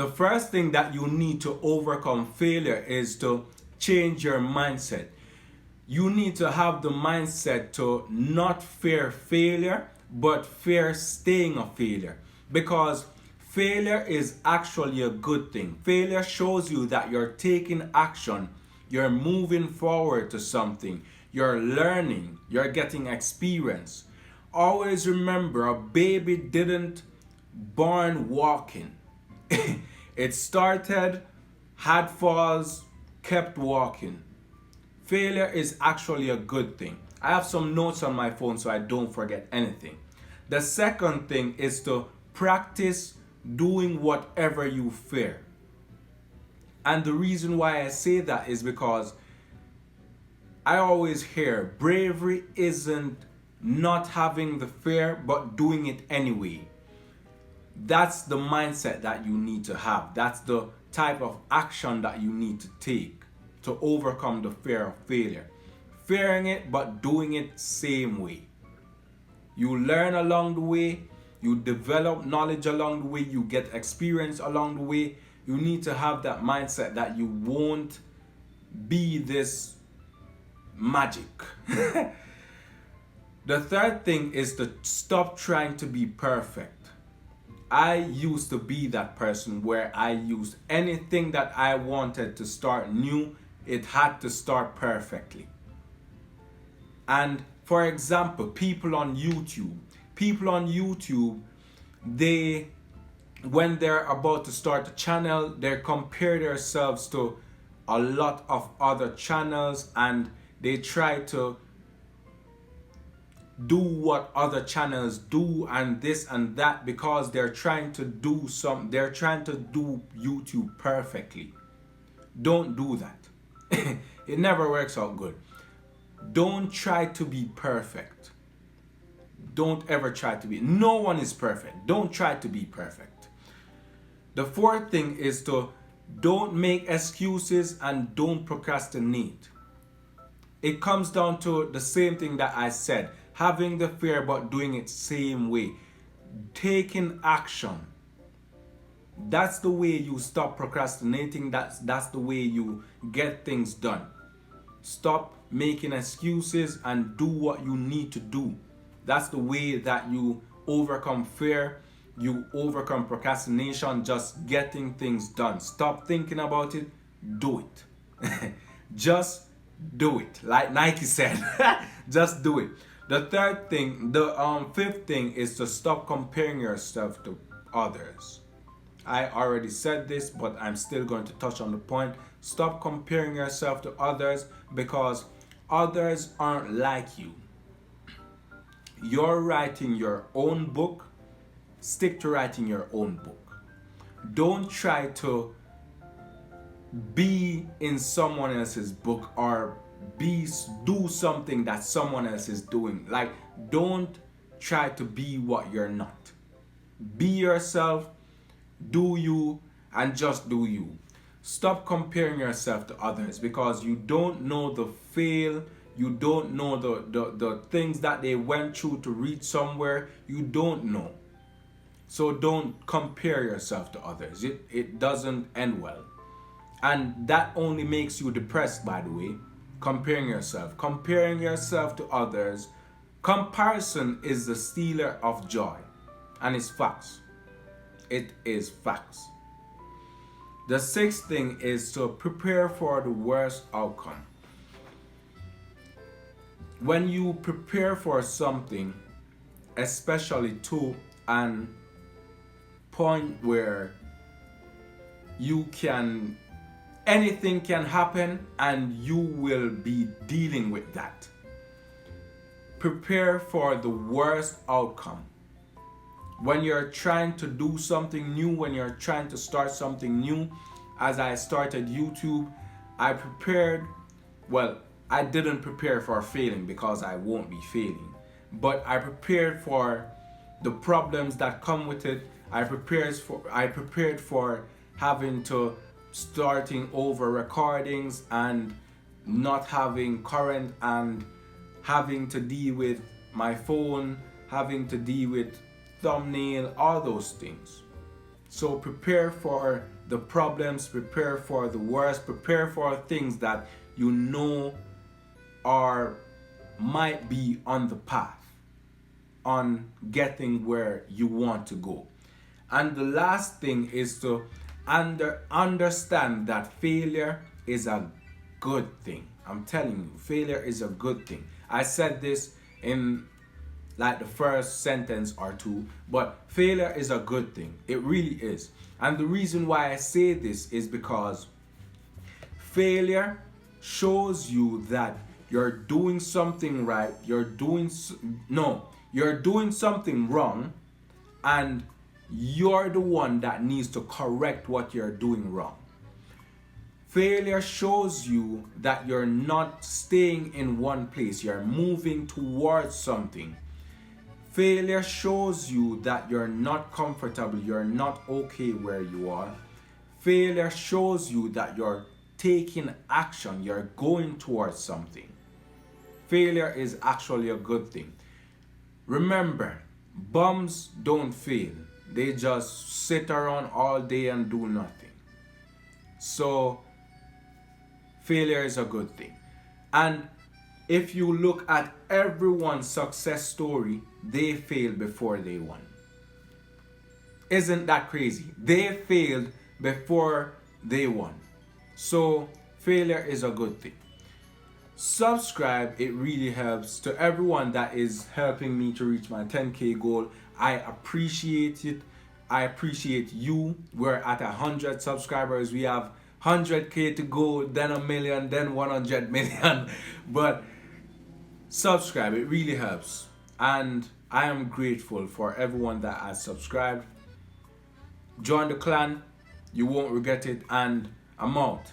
The first thing that you need to overcome failure is to change your mindset. You need to have the mindset to not fear failure, but fear staying a failure. Because failure is actually a good thing. Failure shows you that you're taking action, you're moving forward to something, you're learning, you're getting experience. Always remember, a baby didn't born walking. It started, had falls, kept walking. Failure is actually a good thing. I have some notes on my phone so I don't forget anything. The second thing is to practice doing whatever you fear. And the reason why I say that is because I always hear bravery isn't not having the fear but doing it anyway. That's the mindset that you need to have. That's the type of action that you need to take to overcome the fear of failure. Fearing it but doing it same way. You learn along the way, you develop knowledge along the way, you get experience along the way. You need to have that mindset that you won't be this magic. The third thing is to stop trying to be perfect. I used to be that person where I used anything that I wanted to start new, it had to start perfectly. And for example, people on YouTube, they, when they're about to start a channel, they compare themselves to a lot of other channels and they try to do what other channels do and this and that because they're trying to do YouTube perfectly. Don't do that. It never works out good. Don't try to be perfect. Don't ever try to be. No one is perfect. Don't try to be perfect. The fourth thing is to don't make excuses and don't procrastinate. It comes down to the same thing that I said. Having the fear but doing it same way. Taking action. That's the way you stop procrastinating. That's the way you get things done. Stop making excuses and do what you need to do. That's the way that you overcome fear. You overcome procrastination, just getting things done. Stop thinking about it. Do it. Just do it. Like Nike said. Just do it. The fifth thing is to stop comparing yourself to others. I already said this, but I'm still going to touch on the point. Stop comparing yourself to others because others aren't like you. You're writing your own book. Stick to writing your own book. Don't try to be in someone else's book or do something that someone else is doing. Like, don't try to be what you're not. Be yourself, do you, and just do you. Stop comparing yourself to others because you don't know you don't know the things that they went through to reach somewhere. You don't know. So don't compare yourself to others. It doesn't end well. And that only makes you depressed, by the way. Comparing yourself to others. Comparison is the stealer of joy. And it's facts. It is facts. The sixth thing is to prepare for the worst outcome. When you prepare for something, especially to an point where anything can happen and you will be dealing with that. Prepare for the worst outcome. When you're trying to do something new, when you're trying to start something new, as I started YouTube, I didn't prepare for failing because I won't be failing. But I prepared for the problems that come with it. I prepared for having to starting over recordings and not having current and having to deal with my phone, having to deal with thumbnail, all those things. So prepare for the problems, prepare for the worst, prepare for things that you know are might be on the path on getting where you want to go. And the last thing is to understand that failure is a good thing. I'm telling you, failure is a good thing. I said this in like the first sentence or two, but failure is a good thing. It really is. And the reason why I say this is because failure shows you that you're doing something right, you're doing something wrong, and you're the one that needs to correct what you're doing wrong. Failure shows you that you're not staying in one place, you're moving towards something. Failure shows you that you're not comfortable, you're not okay where you are. Failure shows you that you're taking action, you're going towards something. Failure is actually a good thing. Remember, bums don't fail. They just sit around all day and do nothing. So, failure is a good thing. And if you look at everyone's success story, they failed before they won. Isn't that crazy? They failed before they won. So, failure is a good thing. Subscribe, it really helps. To everyone that is helping me to reach my 10K goal, I appreciate it. I appreciate you. We're at 100 subscribers. We have 100K to go, then 1 million, then 100 million. But subscribe, it really helps. And I am grateful for everyone that has subscribed. Join the clan, you won't regret it, and I'm out.